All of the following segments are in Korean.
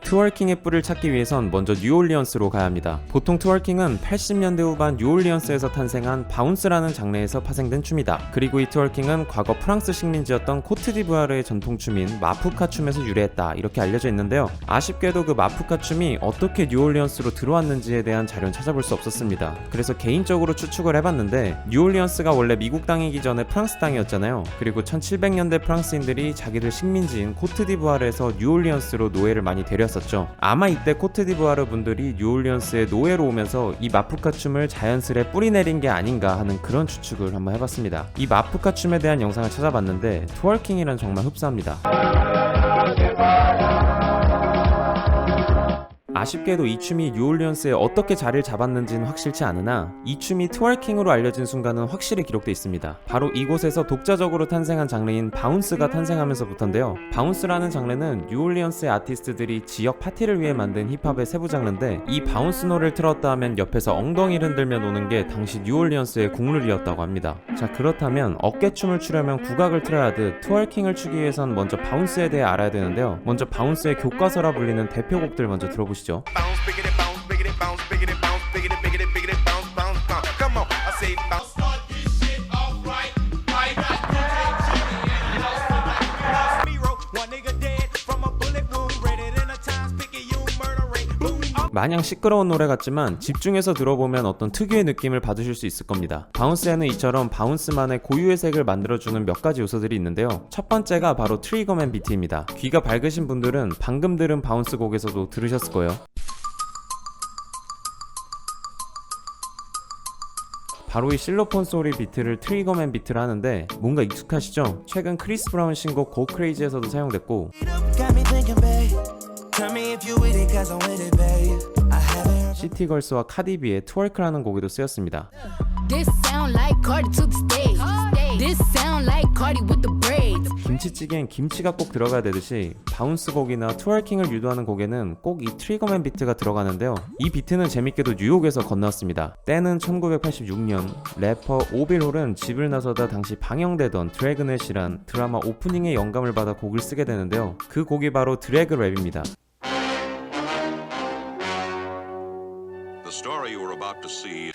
트월킹의 뿔을 찾기 위해선 먼저 뉴올리언스로 가야 합니다. 보통 트월킹은 80년대 후반 뉴올리언스에서 탄생한 바운스라는 장르에서 파생된 춤이다. 그리고 이 트월킹은 과거 프랑스 식민지였던 코트디부아르의 전통춤인 마푸카 춤에서 유래했다, 이렇게 알려져 있는데요. 아쉽게도 그 마푸카 춤이 어떻게 뉴올리언스로 들어왔는지에 대한 자료는 찾아볼 수 없었습니다. 그래서 개인적으로 추측을 해봤는데, 뉴올리언스가 원래 미국 땅이기 전에 프랑스 땅이었잖아요. 그리고 1700년대 프랑스인들이 자기들 식민지인 코트디부아르에서 뉴올리언스로 노예를 많이 데렸었죠. 아마 이때 코트디부아르 분들이 뉴올리언스에 노예로 오면서 이 마푸카 춤을 자연스레 뿌리내린 게 아닌가 하는 그런 추측을 한번 해봤습니다. 이 마푸카 춤에 대한 영상을 찾아봤는데 트월킹이란 정말 흡사합니다. 아쉽게도 이 춤이 뉴올리언스에 어떻게 자리를 잡았는지는 확실치 않으나 이 춤이 트월킹으로 알려진 순간은 확실히 기록돼 있습니다. 바로 이곳에서 독자적으로 탄생한 장르인 바운스가 탄생하면서부터인데요. 바운스라는 장르는 뉴올리언스의 아티스트들이 지역 파티를 위해 만든 힙합의 세부 장르인데, 이 바운스 노래를 틀었다 하면 옆에서 엉덩이를 흔들며 노는 게 당시 뉴올리언스의 국룰이었다고 합니다. 자, 그렇다면 어깨춤을 추려면 국악을 틀어야 하듯 트월킹을 추기 위해선 먼저 바운스에 대해 알아야 되는데요. 먼저 바운스의 교과서라 불리는 대표곡들 먼저 들어보시죠. Bounce, biggity, bounce, biggity, bounce, biggity, bounce, biggity, biggity, biggity, bounce, bounce, bounce. Come on, I say bounce. Start this shit off right, right, right. Miro, one nigga dead from a bullet wound, rated in a times, Picayune murder rate. Boom. 마냥 시끄러운 노래 같지만 집중해서 들어보면 어떤 특유의 느낌을 받으실 수 있을 겁니다. 바운스에는 이처럼 바운스만의 고유의 색을 만들어주는 몇 가지 요소들이 있는데요. 첫 번째가 바로 트리거맨 비트입니다. 귀가 밝으신 분들은 방금 들은 바운스 곡에서도 들으셨을 거예요. 바로 이 실로폰 소리 비트를 트리거맨 비트를 하는데 뭔가 익숙하시죠? 최근 크리스 브라운 신곡 고 크레이지에서도 사용됐고, 시티걸스와 카디비의 트월크라는 곡에도 쓰였습니다. This sound like Cardi to the stage. This sound like Cardi with the braids. 김치찌개엔 김치가 꼭 들어가야 되듯이 바운스 곡이나 트월킹을 유도하는 곡에는 꼭 이 트리거맨 비트가 들어가는데요. 이 비트는 재밌게도 뉴욕에서 건너왔습니다. 때는 1986년, 래퍼 오빌홀은 집을 나서다 당시 방영되던 드래그넷이란 드라마 오프닝의 영감을 받아 곡을 쓰게 되는데요. 그 곡이 바로 드래그 랩입니다. The story you are about to see.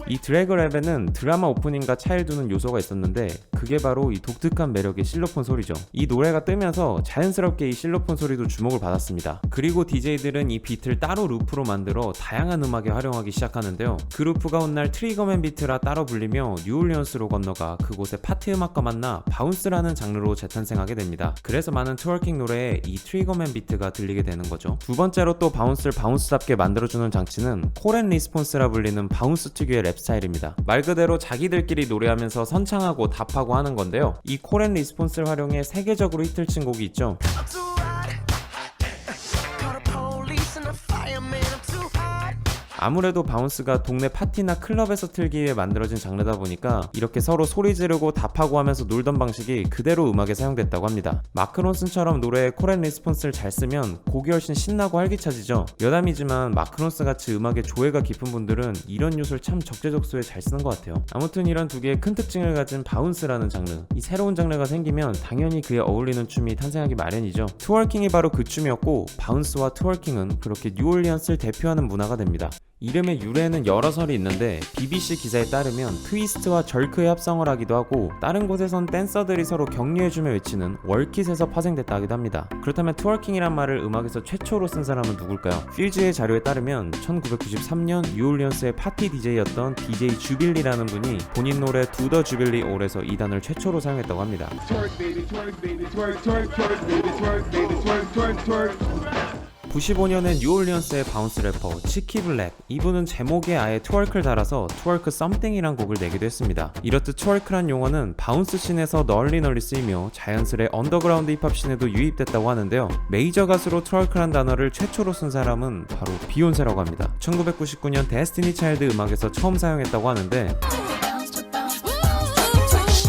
이 드래그 랩에는 드라마 오프닝과 차이를 두는 요소가 있었는데, 그게 바로 이 독특한 매력의 실로폰 소리죠. 이 노래가 뜨면서 자연스럽게 이 실로폰 소리도 주목을 받았습니다. 그리고 DJ들은 이 비트를 따로 루프로 만들어 다양한 음악에 활용하기 시작하는데요. 그 루프가 훗날 트리거맨 비트라 따로 불리며 뉴올리언스로 건너가 그곳의 파티 음악과 만나 바운스라는 장르로 재탄생하게 됩니다. 그래서 많은 트월킹 노래에 이 트리거맨 비트가 들리게 되는 거죠. 두 번째로 또 바운스를 바운스답게 만들어주는 장치는 콜 앤 리스폰스라 불리는 바운스 특유의 랩 스타일입니다. 말 그대로 자기들끼리 노래하면서 선창하고 답하고 하는 건데요. 이 콜 앤 리스폰스를 활용해 세계적으로 히트를 친 곡이 있죠. 아무래도 바운스가 동네 파티나 클럽에서 틀기 위해 만들어진 장르다 보니까 이렇게 서로 소리 지르고 답하고 하면서 놀던 방식이 그대로 음악에 사용됐다고 합니다. 마크 론슨처럼 노래에 콜 앤 리스폰스를 잘 쓰면 곡이 훨씬 신나고 활기차지죠. 여담이지만 마크 론슨 같이 음악에 조예가 깊은 분들은 이런 요소를 참 적재적소에 잘 쓰는 것 같아요. 아무튼 이런 두 개의 큰 특징을 가진 바운스라는 장르, 이 새로운 장르가 생기면 당연히 그에 어울리는 춤이 탄생하기 마련이죠. 트월킹이 바로 그 춤이었고, 바운스와 트월킹은 그렇게 뉴올리언스를 대표하는 문화가 됩니다. 이름의 유래에는 여러 설이 있는데, BBC 기사에 따르면 트위스트와 절크의 합성을 하기도 하고, 다른 곳에선 댄서들이 서로 격려해주며 외치는 월킷에서 파생됐다 하기도 합니다. 그렇다면 트월킹이란 말을 음악에서 최초로 쓴 사람은 누굴까요? 퓨즈의 자료에 따르면 1993년 뉴올리언스의 파티 DJ였던 DJ 주빌리라는 분이 본인 노래 Do the Jubilee All에서 이 단어를 최초로 사용했다고 합니다. 95년에 뉴올리언스의 바운스 래퍼 치키 블랙, 이분은 제목에 아예 트월크를 달아서 트월크 썸띵이란 곡을 내기도 했습니다. 이렇듯 트월크란 용어는 바운스 씬에서 널리 쓰이며 자연스레 언더그라운드 힙합 씬에도 유입됐다고 하는데요. 메이저 가수로 트월크란 단어를 최초로 쓴 사람은 바로 비욘세라고 합니다. 1999년 데스티니 차일드 음악에서 처음 사용했다고 하는데,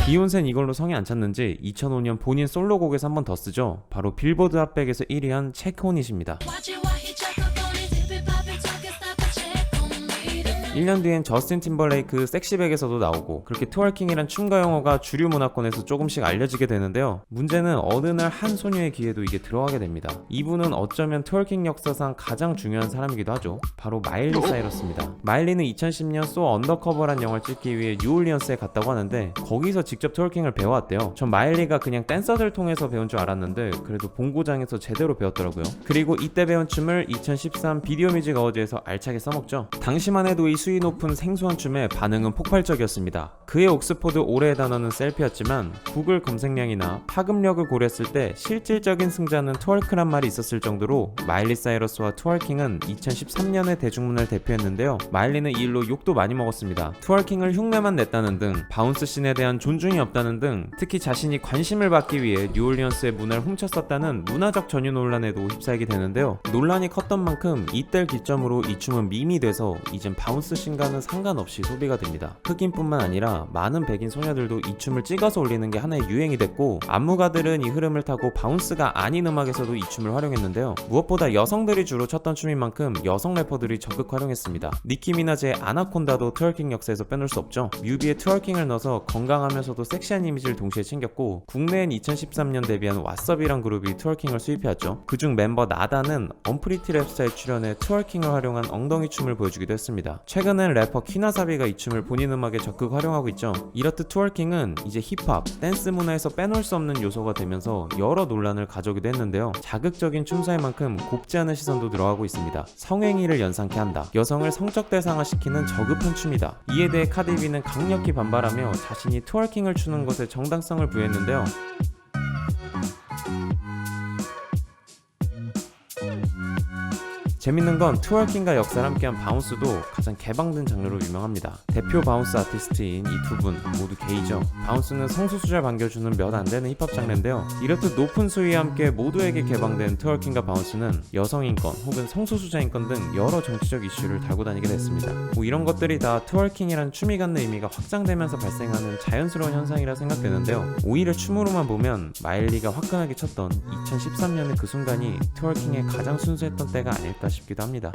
비욘세는 이걸로 성에 안 찼는지 2005년 본인 솔로곡에서 한 번 더 쓰죠. 바로 빌보드 핫백에서 1위한 체크 온 잇입니다. 1년 뒤엔 저스틴 팀벌레이크 섹시백에서도 나오고 그렇게 트월킹이란 춤과 영어가 주류 문화권에서 조금씩 알려지게 되는데요. 문제는 어느 날 한 소녀의 귀에도 이게 들어가게 됩니다. 이분은 어쩌면 트월킹 역사상 가장 중요한 사람이기도 하죠. 바로 마일리 사이러스입니다. 마일리는 2010년 소 언더커버란 영화를 찍기 위해 뉴올리언스에 갔다고 하는데 거기서 직접 트월킹을 배워왔대요. 전 마일리가 그냥 댄서들 통해서 배운 줄 알았는데 그래도 본고장에서 제대로 배웠더라고요. 그리고 이때 배운 춤을 2013 비디오 뮤직 어워즈에서 알차게 써먹죠. 당시만 해도 이 수위 높은 생소한 춤에 반응은 폭발적이었습니다. 그의 옥스포드 올해의 단어는 셀피였지만 구글 검색량이나 파급력을 고려했을 때 실질적인 승자는 트월크란 말이 있었을 정도로 마일리 사이러스와 트월킹은 2013년에 대중문화를 대표했는데요. 마일리는 이 일로 욕도 많이 먹었습니다. 트월킹을 흉내만 냈다는 등 바운스 씬에 대한 존중이 없다는 등 특히 자신이 관심을 받기 위해 뉴올리언스의 문화를 훔쳤었다는 문화적 전유 논란에도 휩싸이게 되는데요. 논란이 컸던 만큼 이때를 기점으로 이 춤은 밈이 돼서 이젠 바운스 씬과는 상관없이 소비가 됩니다. 흑인뿐만 아니라 많은 백인 소녀들도 이 춤을 찍어서 올리는 게 하나의 유행이 됐고 안무가들은 이 흐름을 타고 바운스가 아닌 음악에서도 이 춤을 활용했는데요. 무엇보다 여성들이 주로 췄던 춤인 만큼 여성 래퍼들이 적극 활용했습니다. 니키 미나즈의 아나콘다도 트월킹 역사에서 빼놓을 수 없죠. 뮤비에 트월킹을 넣어서 건강하면서도 섹시한 이미지를 동시에 챙겼고 국내엔 2013년 데뷔한 왓썹이란 그룹이 트월킹을 수입해왔죠. 그중 멤버 나다는 언프리티 랩스타에 출연해 트월킹을 활용한 엉덩이 춤을 보여주기도 했습니다. 최근엔 래퍼 키나사비가 이 춤을 본인 음악에 적극 활용하고 있죠. 이렇듯 트월킹은 이제 힙합, 댄스 문화에서 빼놓을 수 없는 요소가 되면서 여러 논란을 가져오기도 했는데요. 자극적인 춤사일 만큼 곱지 않은 시선도 들어가고 있습니다. 성행위를 연상케 한다. 여성을 성적 대상화시키는 저급한 춤이다. 이에 대해 카디비는 강력히 반발하며 자신이 트월킹을 추는 것에 정당성을 부여했는데요. 재밌는 건 트월킹과 역사를 함께한 바운스도 가장 개방된 장르로 유명합니다. 대표 바운스 아티스트인 이 두 분 모두 게이죠. 바운스는 성소수자 반겨주는 몇 안 되는 힙합 장르인데요. 이렇듯 높은 수위와 함께 모두에게 개방된 트월킹과 바운스는 여성인권 혹은 성소수자인권 등 여러 정치적 이슈를 달고 다니게 됐습니다. 이런 것들이 다 트월킹이란 춤이 갖는 의미가 확장되면서 발생하는 자연스러운 현상이라 생각되는데요. 오히려 춤으로만 보면 마일리가 화끈하게 췄던 2013년의 그 순간이 트월킹의 가장 순수했던 때가 아닐까 싶기도 합니다.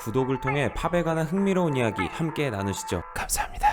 구독을 통해 팝에 관한 흥미로운 이야기 함께 나누시죠. 감사합니다.